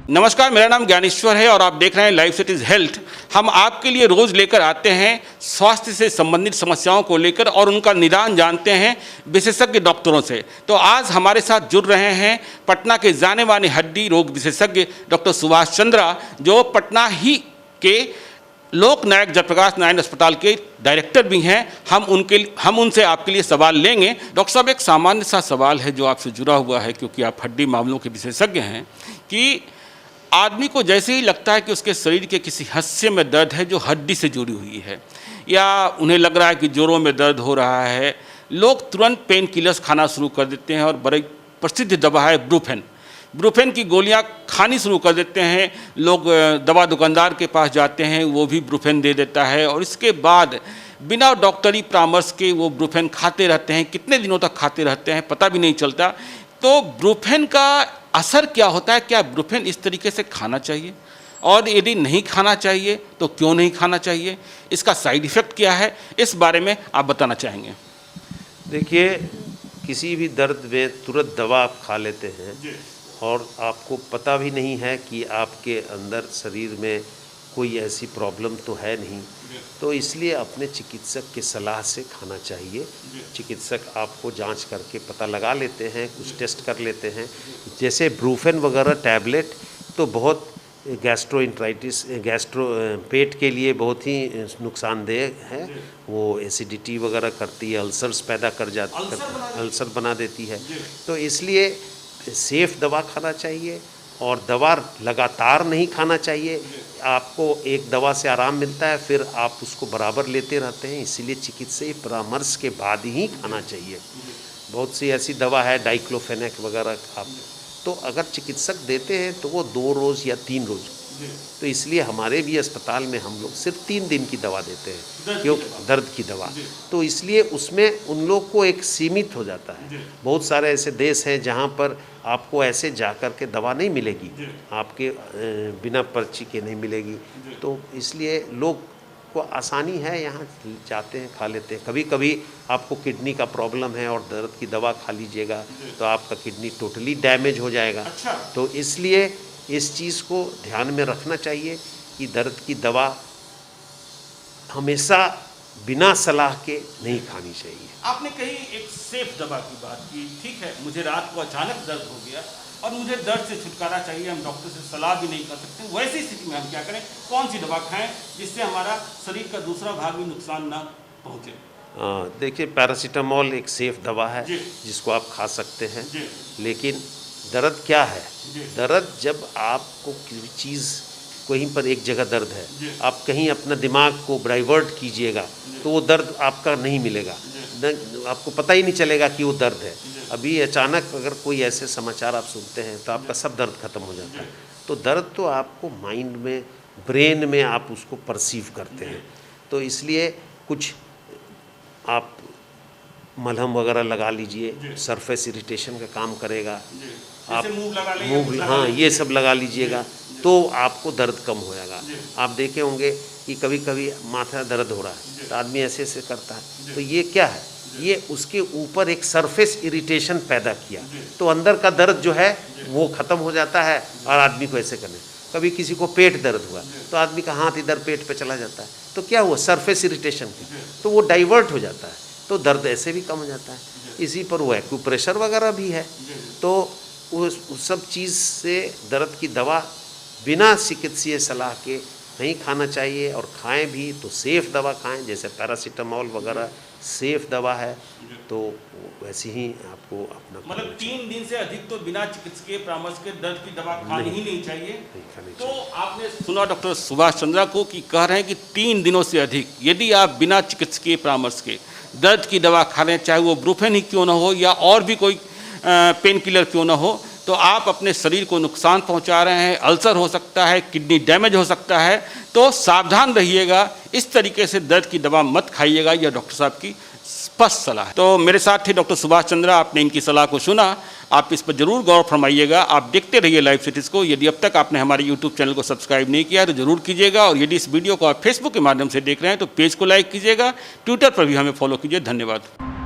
नमस्कार, मेरा नाम ज्ञानेश्वर है और आप देख रहे हैं लाइफ सिटीज हेल्थ। हम आपके लिए रोज़ लेकर आते हैं स्वास्थ्य से संबंधित समस्याओं को लेकर और उनका निदान जानते हैं विशेषज्ञ डॉक्टरों से। तो आज हमारे साथ जुड़ रहे हैं पटना के जाने माने हड्डी रोग विशेषज्ञ डॉक्टर सुभाष चंद्रा, जो पटना ही के लोकनायक जयप्रकाश नारायण अस्पताल के डायरेक्टर भी हैं। हम उनसे आपके लिए सवाल लेंगे। डॉक्टर साहब, एक सामान्य सा सवाल है जो आपसे जुड़ा हुआ है, क्योंकि आप हड्डी मामलों के विशेषज्ञ हैं, कि आदमी को जैसे ही लगता है कि उसके शरीर के किसी हिस्से में दर्द है जो हड्डी से जुड़ी हुई है, या उन्हें लग रहा है कि जोड़ों में दर्द हो रहा है, लोग तुरंत पेन किलर्स खाना शुरू कर देते हैं। और बड़ी प्रसिद्ध दवा है ब्रूफेन की गोलियां खानी शुरू कर देते हैं। लोग दवा दुकानदार के पास जाते हैं, वो भी ब्रूफेन दे देता है और इसके बाद बिना डॉक्टरी परामर्श के वो ब्रूफेन खाते रहते हैं। कितने दिनों तक खाते रहते हैं पता भी नहीं चलता। तो ब्रूफेन का असर क्या होता है? क्या ब्रूफेन इस तरीके से खाना चाहिए, और यदि नहीं खाना चाहिए तो क्यों नहीं खाना चाहिए? इसका साइड इफ़ेक्ट क्या है, इस बारे में आप बताना चाहेंगे? देखिए, किसी भी दर्द में तुरंत दवा आप खा लेते हैं और आपको पता भी नहीं है कि आपके अंदर शरीर में कोई ऐसी प्रॉब्लम तो है नहीं, तो इसलिए अपने चिकित्सक की सलाह से खाना चाहिए। चिकित्सक आपको जांच करके पता लगा लेते हैं, कुछ टेस्ट कर लेते हैं। जैसे ब्रूफेन वगैरह टैबलेट तो बहुत पेट के लिए बहुत ही नुकसानदेह है। वो एसिडिटी वगैरह करती है, अल्सर्स पैदा कर जाती है, अल्सर बना देती है। तो इसलिए सेफ दवा खाना चाहिए और दवा लगातार नहीं खाना चाहिए। आपको एक दवा से आराम मिलता है, फिर आप उसको बराबर लेते रहते हैं, इसीलिए चिकित्सकीय परामर्श के बाद ही खाना चाहिए। बहुत सी ऐसी दवा है डाइक्लोफेनेक वगैरह, आप तो अगर चिकित्सक देते हैं तो वो 2 रोज़ या 3 रोज़, तो इसलिए हमारे भी अस्पताल में हम लोग सिर्फ 3 दिन की दवा देते हैं, क्योंकि दर्द की दवा, तो इसलिए उसमें उन लोग को एक सीमित हो जाता है। बहुत सारे ऐसे देश हैं जहाँ पर आपको ऐसे जा कर के दवा नहीं मिलेगी, आपके बिना पर्ची के नहीं मिलेगी, तो इसलिए लोग को आसानी है, यहाँ जाते हैं खा लेते हैं। कभी कभी आपको किडनी का प्रॉब्लम है और दर्द की दवा खा लीजिएगा तो आपका किडनी टोटली डैमेज हो जाएगा। अच्छा। तो इसलिए इस चीज़ को ध्यान में रखना चाहिए कि दर्द की दवा हमेशा बिना सलाह के नहीं खानी चाहिए। आपने कहीं एक सेफ दवा की बात की, ठीक है, मुझे रात को अचानक दर्द हो गया और मुझे दर्द से छुटकारा चाहिए, हम डॉक्टर से सलाह भी नहीं कर सकते, वैसी स्थिति में हम क्या करें? कौन सी दवा खाएं जिससे हमारा शरीर का दूसरा भाग भी नुकसान ना पहुँचे? देखिए, पैरासीटामोल एक सेफ दवा है जिसको आप खा सकते हैं। लेकिन दर्द क्या है? दर्द जब आपको किसी चीज़ कहीं पर एक जगह दर्द है, आप कहीं अपना दिमाग को डाइवर्ट कीजिएगा तो वो दर्द आपका नहीं मिलेगा, आपको पता ही नहीं चलेगा कि वो दर्द है। अभी अचानक अगर कोई ऐसे समाचार आप सुनते हैं तो आपका सब दर्द खत्म हो जाता है। तो दर्द तो आपको माइंड में, ब्रेन में आप उसको परसीव करते हैं, तो इसलिए कुछ आप मलहम वगैरह लगा लीजिए, सरफेस इरिटेशन का काम करेगा। आप मूव, हाँ, ये सब लगा लीजिएगा तो आपको दर्द कम हो जाएगा। आप देखे होंगे कि कभी कभी माथा दर्द हो रहा है तो आदमी ऐसे ऐसे करता है, तो ये क्या है? ये उसके ऊपर एक सरफेस इरिटेशन पैदा किया, तो अंदर का दर्द जो है वो ख़त्म हो जाता है और आदमी को ऐसे करने। कभी किसी को पेट दर्द हुआ तो आदमी का हाथ इधर पेट पे चला जाता है, तो क्या हुआ? सरफेस इरिटेशन की, तो वो डाइवर्ट हो जाता है, तो दर्द ऐसे भी कम हो जाता है। इसी पर वो एक्यूप्रेशर वगैरह भी है। तो उस सब चीज़ से दर्द की दवा बिना चिकित्सीय सलाह के नहीं खाना चाहिए, और खाएं भी तो सेफ दवा खाएं, जैसे पैरासीटामोल वगैरह सेफ दवा है, तो वैसे ही आपको अपना, मतलब 3 दिन से अधिक तो बिना चिकित्सकीय परामर्श के दर्द की दवा खानी ही नहीं चाहिए। तो आपने सुना डॉक्टर सुभाष चंद्रा को कि कह रहे हैं कि 3 दिनों से अधिक यदि आप बिना चिकित्सकीय परामर्श के दर्द की दवा खा लें, चाहे वो ब्रूफेन ही क्यों ना हो या और भी कोई पेन किलर क्यों ना हो, तो आप अपने शरीर को नुकसान पहुंचा रहे हैं। अल्सर हो सकता है, किडनी डैमेज हो सकता है, तो सावधान रहिएगा। इस तरीके से दर्द की दवा मत खाइएगा, यह डॉक्टर साहब की स्पष्ट सलाह है। तो मेरे साथ थे डॉक्टर सुभाष चंद्रा, आपने इनकी सलाह को सुना, आप इस पर जरूर गौर फरमाइएगा। आप देखते रहिए लाइफ सिटीज़ को। यदि अब तक आपने हमारे यूट्यूब चैनल को सब्सक्राइब नहीं किया तो जरूर कीजिएगा, और यदि इस वीडियो को आप फेसबुक के माध्यम से देख रहे हैं तो पेज को लाइक कीजिएगा, ट्विटर पर भी हमें फॉलो कीजिए। धन्यवाद।